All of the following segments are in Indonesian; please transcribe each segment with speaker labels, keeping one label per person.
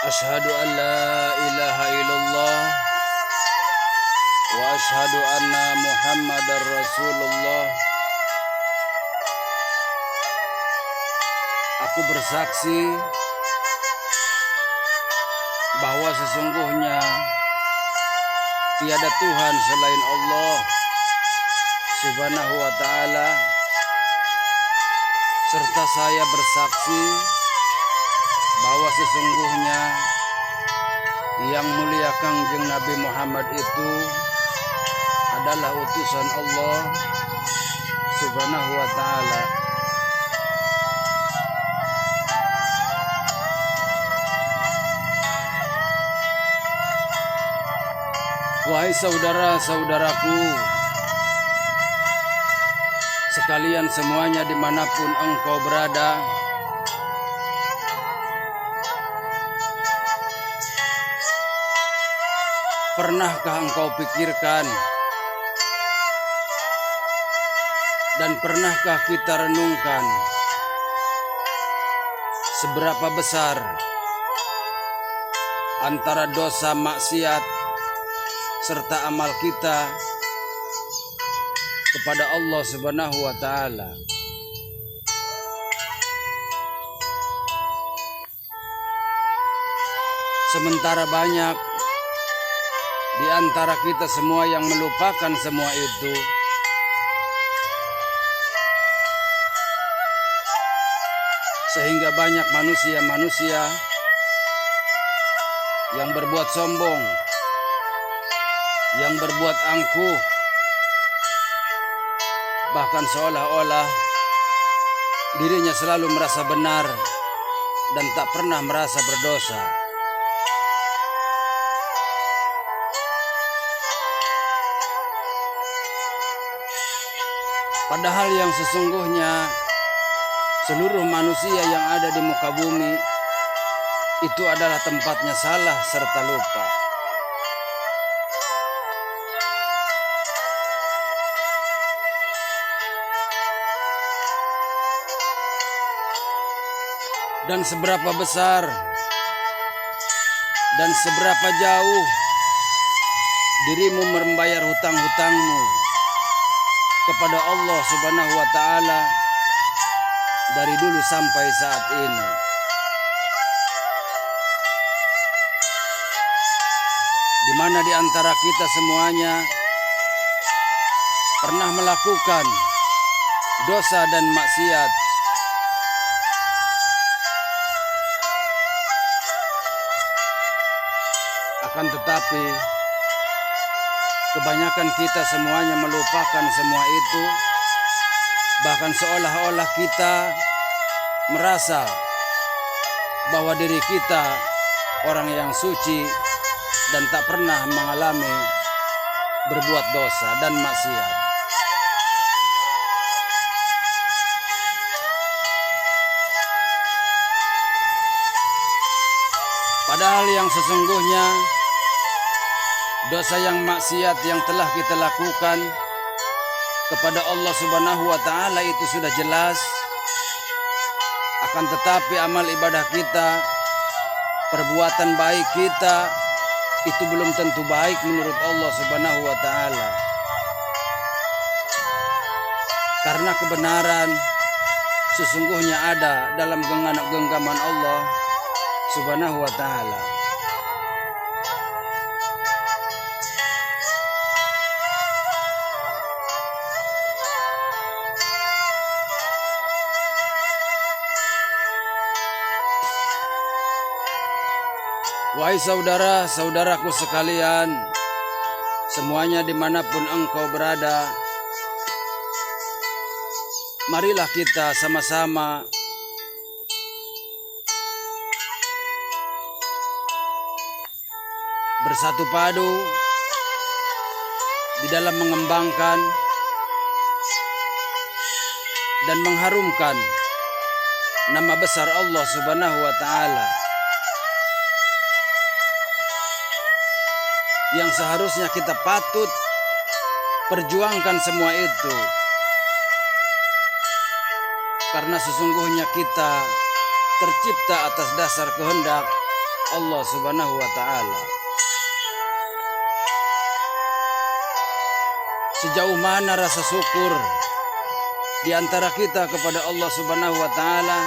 Speaker 1: Asyhadu an la ilaha illallah wa asyhadu anna Muhammadar Rasulullah. Aku bersaksi bahwa sesungguhnya tiada Tuhan selain Allah Subhanahu wa ta'ala, serta saya bersaksi bahwa sesungguhnya yang mulia Kangjeng Nabi Muhammad itu adalah utusan Allah Subhanahu wa ta'ala. Wahai saudara-saudaraku sekalian semuanya dimanapun engkau berada, pernahkah engkau pikirkan dan pernahkah kita renungkan seberapa besar antara dosa maksiat serta amal kita kepada Allah Subhanahu wa ta'ala? Sementara banyak di antara kita semua yang melupakan semua itu, sehingga banyak manusia-manusia yang berbuat sombong, yang berbuat angkuh, bahkan seolah-olah dirinya selalu merasa benar dan tak pernah merasa berdosa. Padahal yang sesungguhnya seluruh manusia yang ada di muka bumi itu adalah tempatnya salah serta lupa. Dan seberapa besar dan seberapa jauh dirimu membayar hutang-hutangmu kepada Allah Subhanahu wa ta'ala dari dulu sampai saat ini. Di mana di antara kita semuanya pernah melakukan dosa dan maksiat, akan tetapi kebanyakan kita semuanya melupakan semua itu, bahkan seolah-olah kita merasa bahwa diri kita orang yang suci dan tak pernah mengalami berbuat dosa dan maksiat. Padahal yang sesungguhnya dosa yang maksiat yang telah kita lakukan kepada Allah Subhanahu wa ta'ala itu sudah jelas. Akan tetapi amal ibadah kita, perbuatan baik kita itu belum tentu baik menurut Allah Subhanahu wa ta'ala. Karena kebenaran sesungguhnya ada dalam genggaman Allah Subhanahu wa ta'ala. Wahai saudara-saudaraku sekalian, semuanya dimanapun engkau berada, marilah kita sama-sama bersatu padu di dalam mengembangkan dan mengharumkan nama besar Allah Subhanahu wa ta'ala, yang seharusnya kita patut perjuangkan semua itu. Karena sesungguhnya kita tercipta atas dasar kehendak Allah Subhanahu wa Ta'ala. Sejauh mana rasa syukur di antara kita kepada Allah Subhanahu wa Ta'ala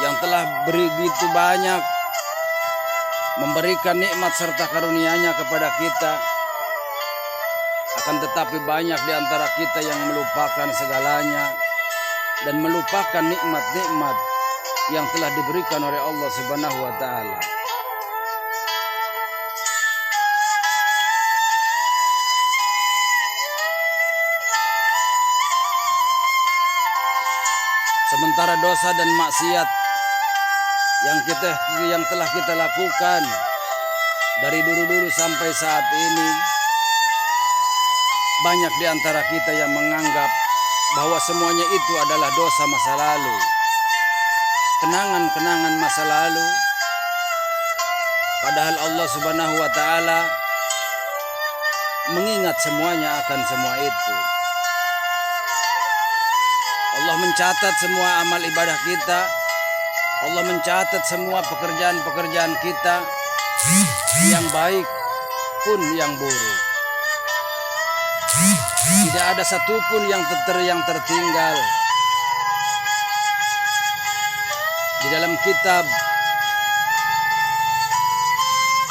Speaker 1: yang telah begitu banyak memberikan nikmat serta karunia-Nya kepada kita. Akan tetapi banyak di antara kita yang melupakan segalanya dan melupakan nikmat-nikmat yang telah diberikan oleh Allah Subhanahu wa Ta'ala. Sementara dosa dan maksiat yang telah kita lakukan dari dulu-dulu sampai saat ini, banyak di antara kita yang menganggap bahwa semuanya itu adalah dosa masa lalu, kenangan-kenangan masa lalu. Padahal Allah Subhanahu wa Ta'ala mengingat semuanya akan semua itu. Allah mencatat semua amal ibadah kita. Allah mencatat semua pekerjaan-pekerjaan kita, yang baik pun yang buruk. Tidak ada satupun yang tertinggal di dalam kitab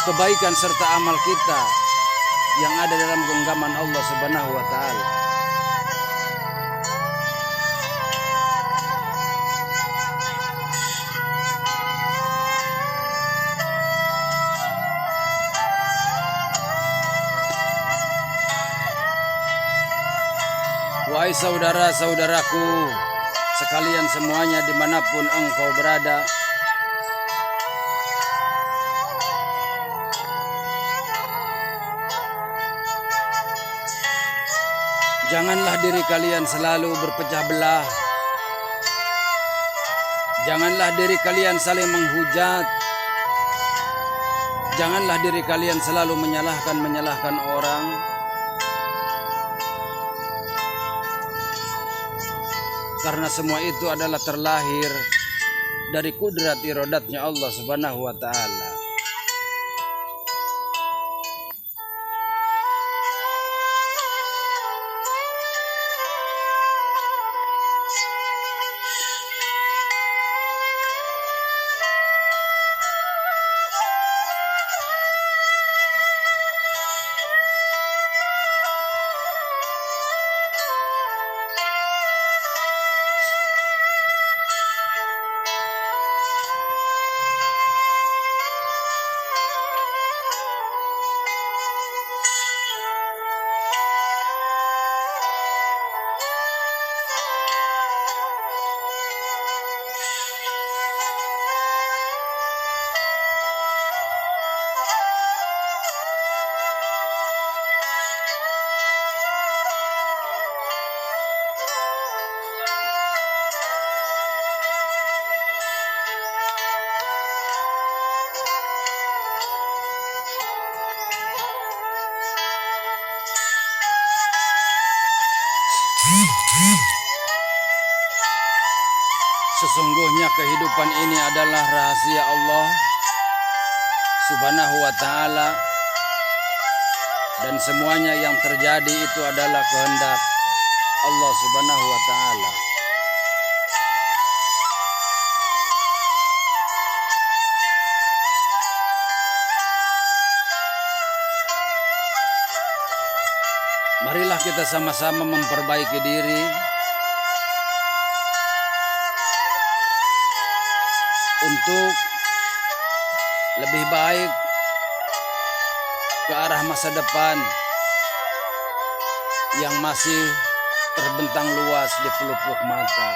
Speaker 1: kebaikan serta amal kita yang ada dalam genggaman Allah Subhanahu wa Ta'ala. Wahai saudara-saudaraku sekalian semuanya dimanapun engkau berada, janganlah diri kalian selalu berpecah belah. Janganlah diri kalian saling menghujat. Janganlah diri kalian selalu menyalahkan orang. Karena semua itu adalah terlahir dari kudrat irodatnya Allah Subhanahu wa Ta'ala. Sesungguhnya kehidupan ini adalah rahasia Allah Subhanahu wa Ta'ala, dan semuanya yang terjadi itu adalah kehendak Allah Subhanahu wa Ta'ala. Marilah kita sama-sama memperbaiki diri untuk lebih baik ke arah masa depan yang masih terbentang luas di pelupuk mata.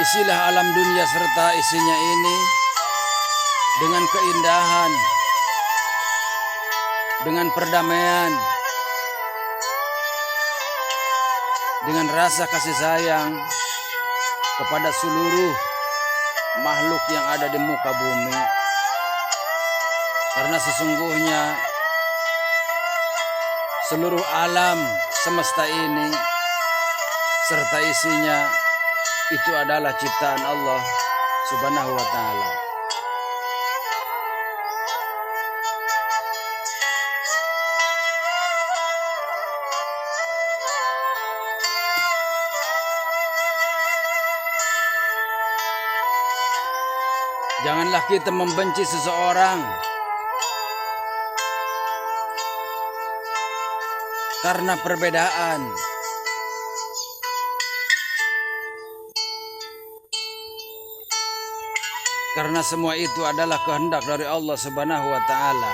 Speaker 1: Isilah alam dunia serta isinya ini dengan keindahan, dengan perdamaian, dengan rasa kasih sayang kepada seluruh makhluk yang ada di muka bumi. Karena sesungguhnya seluruh alam semesta ini serta isinya itu adalah ciptaan Allah Subhanahu wa Ta'ala. Janganlah kita membenci seseorang karena perbedaan. Karena semua itu adalah kehendak dari Allah Subhanahu wa Ta'ala.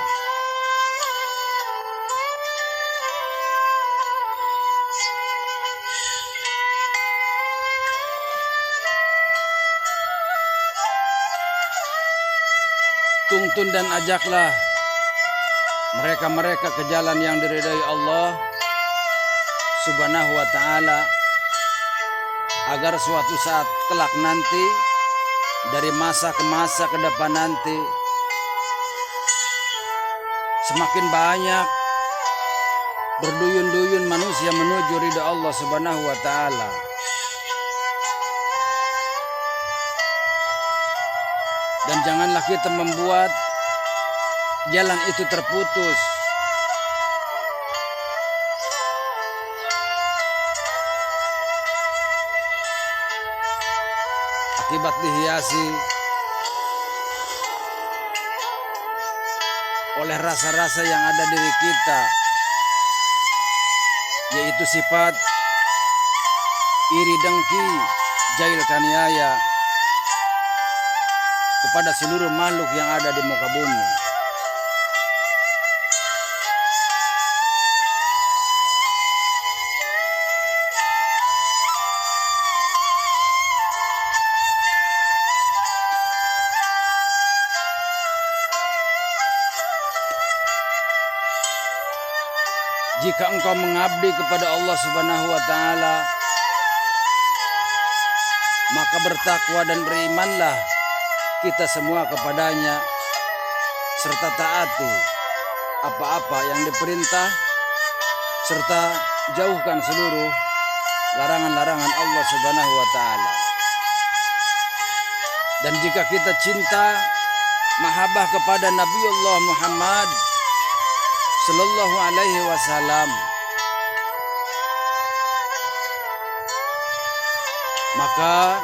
Speaker 1: Tuntun dan ajaklah mereka-mereka ke jalan yang diridhai Allah Subhanahu wa Ta'ala, agar suatu saat kelak nanti, dari masa ke masa ke depan nanti, semakin banyak berduyun-duyun manusia menuju ridha Allah Subhanahu wa Ta'ala. Dan janganlah kita membuat jalan itu terputus. Akibat dihiasi oleh rasa-rasa yang ada diri kita, yaitu sifat iri, dengki, jahil, kaniaya kepada seluruh makhluk yang ada di muka bumi. Jika engkau mengabdi kepada Allah Subhanahu wa Ta'ala, maka bertakwa dan berimanlah kita semua kepadanya, serta taati apa-apa yang diperintah, serta jauhkan seluruh larangan-larangan Allah Subhanahu wa Ta'ala. Dan jika kita cinta mahabbah kepada Nabi Allah Muhammad Sallallahu alaihi wasallam, maka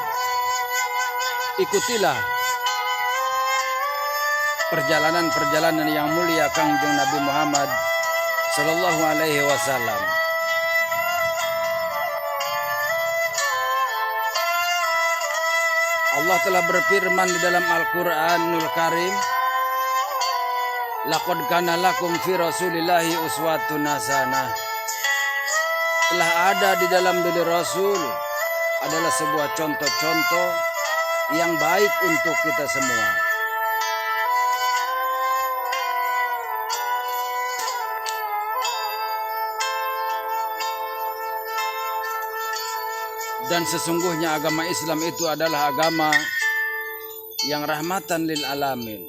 Speaker 1: ikutilah perjalanan-perjalanan yang mulia Kangjeng Nabi Muhammad Sallallahu alaihi wasallam. Allah telah berfirman di dalam Al-Qur'anul Karim, "Laqad kana lakum fi Rasulillahi uswatun hasanah." Telah ada di dalam diri Rasul adalah sebuah contoh-contoh yang baik untuk kita semua. Dan sesungguhnya agama Islam itu adalah agama yang rahmatan lil alamin.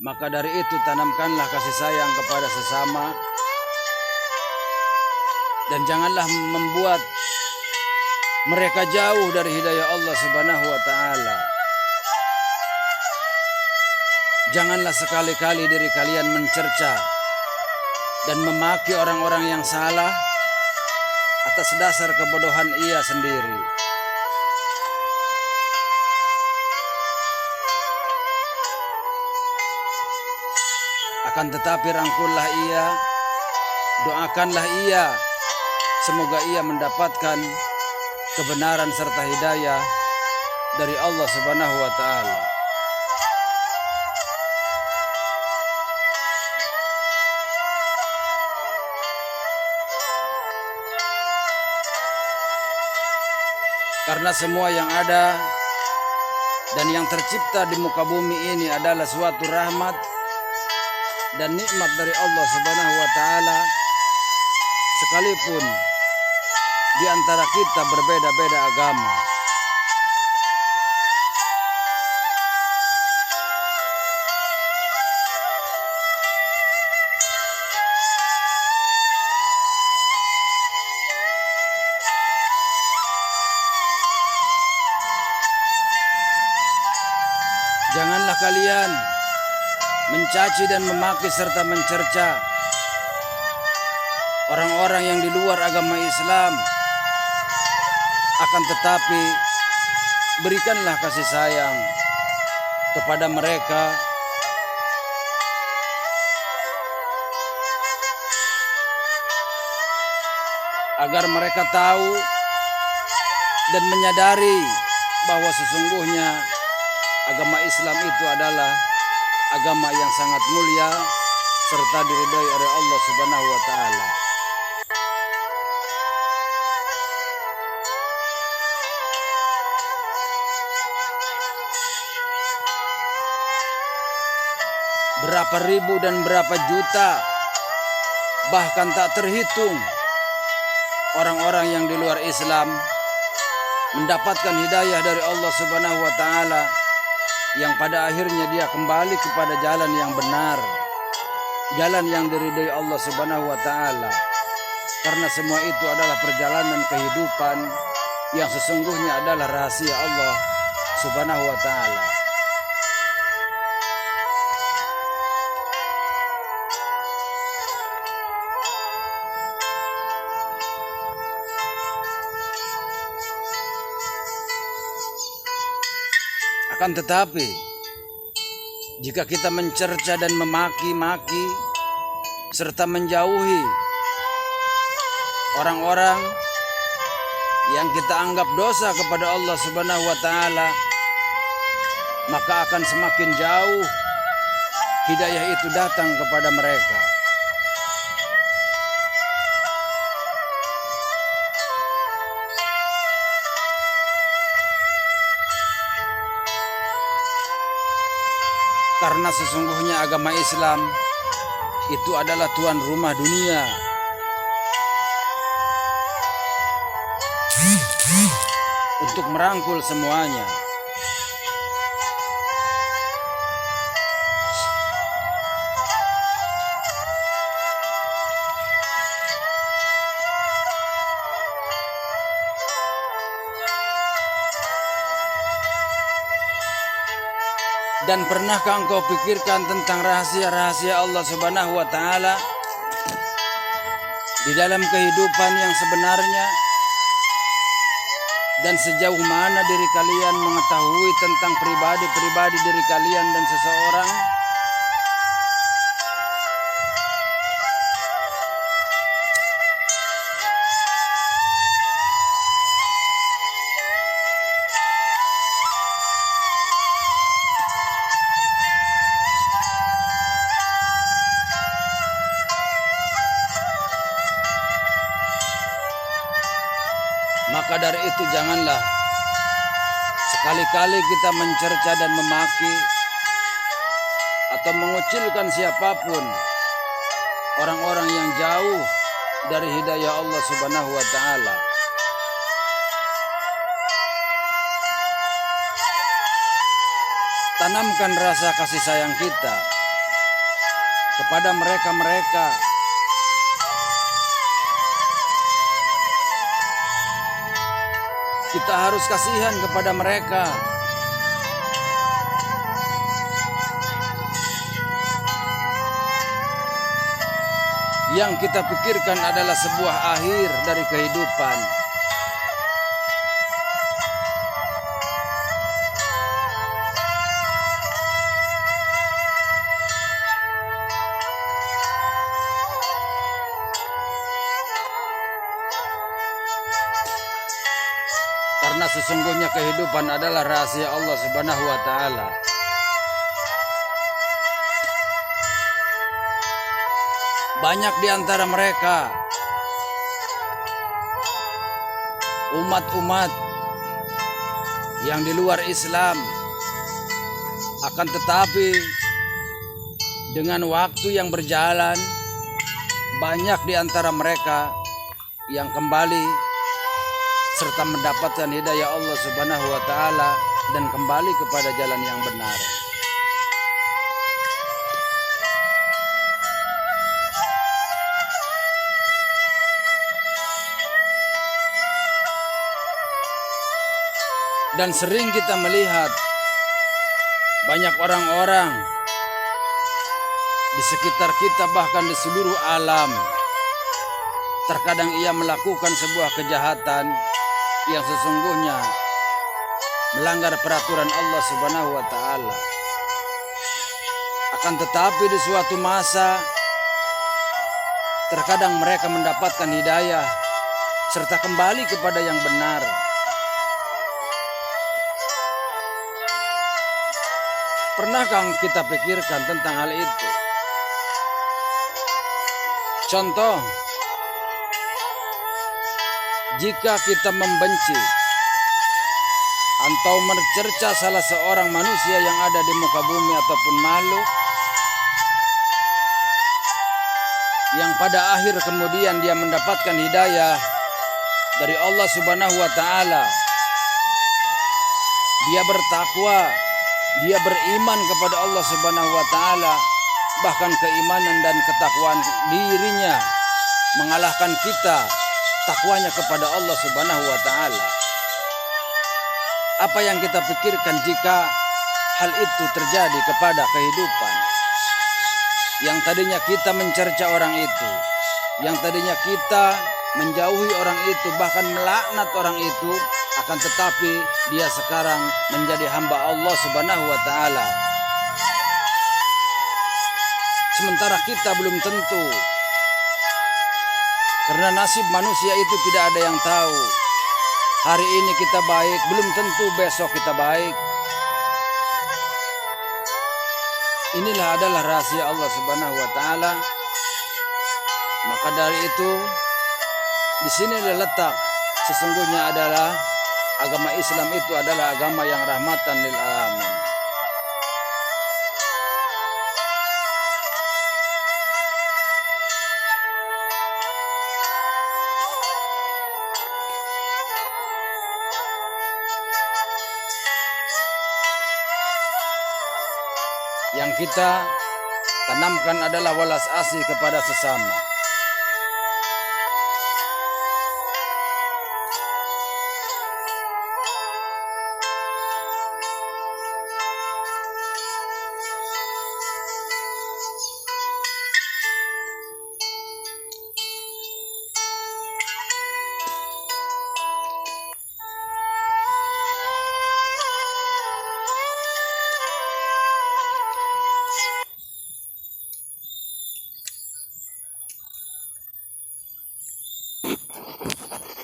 Speaker 1: Maka dari itu tanamkanlah kasih sayang kepada sesama, dan janganlah membuat mereka jauh dari hidayah Allah Subhanahu wa Ta'ala. Janganlah sekali-kali diri kalian mencerca dan memaki orang-orang yang salah atas dasar kebodohan ia sendiri. Akan tetapi rangkullah ia, doakanlah ia, semoga ia mendapatkan kebenaran serta hidayah dari Allah Subhanahu wa Ta'ala. Karena semua yang ada dan yang tercipta di muka bumi ini adalah suatu rahmat dan nikmat dari Allah Subhanahu wa Ta'ala, sekalipun di antara kita berbeda-beda agama. Janganlah kalian mencaci dan memaki serta mencerca orang-orang yang di luar agama Islam. Akan tetapi berikanlah kasih sayang kepada mereka agar mereka tahu dan menyadari bahwa sesungguhnya agama Islam itu adalah agama yang sangat mulia serta diridhai oleh Allah Subhanahu wa taala. Berapa ribu dan berapa juta, bahkan tak terhitung orang-orang yang di luar Islam mendapatkan hidayah dari Allah Subhanahu wa taala, yang pada akhirnya dia kembali kepada jalan yang benar, jalan yang diridhai Allah Subhanahu wa taala. Karena semua itu adalah perjalanan kehidupan yang sesungguhnya adalah rahasia Allah Subhanahu wa taala. Akan tetapi, jika kita mencerca dan memaki-maki serta menjauhi orang-orang yang kita anggap dosa kepada Allah Subhanahu wa taala, maka akan semakin jauh hidayah itu datang kepada mereka. Karena sesungguhnya agama Islam itu adalah tuan rumah dunia. Untuk merangkul semuanya. Dan pernahkah engkau pikirkan tentang rahasia-rahasia Allah Subhanahu wa taala di dalam kehidupan yang sebenarnya? Dan sejauh mana diri kalian mengetahui tentang pribadi-pribadi diri kalian dan seseorang? Maka dari itu janganlah sekali-kali kita mencerca dan memaki atau mengucilkan siapapun orang-orang yang jauh dari hidayah Allah Subhanahu wa taala. Tanamkan rasa kasih sayang kita kepada mereka-mereka kita harus kasihan kepada mereka. Yang kita pikirkan adalah sebuah akhir dari kehidupan. Karena sesungguhnya kehidupan adalah rahasia Allah Subhanahu wa taala. Banyak di antara mereka umat-umat yang di luar Islam, akan tetapi dengan waktu yang berjalan banyak di antara mereka yang kembali serta mendapatkan hidayah Allah Subhanahu wa taala dan kembali kepada jalan yang benar. Dan sering kita melihat banyak orang-orang di sekitar kita, bahkan di seluruh alam, terkadang ia melakukan sebuah kejahatan yang sesungguhnya melanggar peraturan Allah Subhanahu wa Ta'ala. Akan tetapi di suatu masa terkadang mereka mendapatkan hidayah serta kembali kepada yang benar. Pernahkah kita pikirkan tentang hal itu? Contoh, jika kita membenci atau mencerca salah seorang manusia yang ada di muka bumi ataupun makhluk, yang pada akhir kemudian dia mendapatkan hidayah dari Allah Subhanahu wa Ta'ala, dia bertakwa, dia beriman kepada Allah Subhanahu wa Ta'ala, bahkan keimanan dan ketakwaan dirinya mengalahkan kita takwanya kepada Allah Subhanahu wa Ta'ala. Apa yang kita pikirkan jika hal itu terjadi kepada kehidupan? Yang tadinya kita mencerca orang itu, yang tadinya kita menjauhi orang itu, bahkan melaknat orang itu, akan tetapi dia sekarang menjadi hamba Allah Subhanahu wa Ta'ala. Sementara kita belum tentu, karena nasib manusia itu tidak ada yang tahu. Hari ini kita baik, belum tentu besok kita baik. Inilah adalah rahasia Allah Subhanahu wa Ta'ala. Maka dari itu, di sini letak sesungguhnya adalah agama Islam itu adalah agama yang rahmatan lil alamin. Yang kita tanamkan adalah walas asih kepada sesama.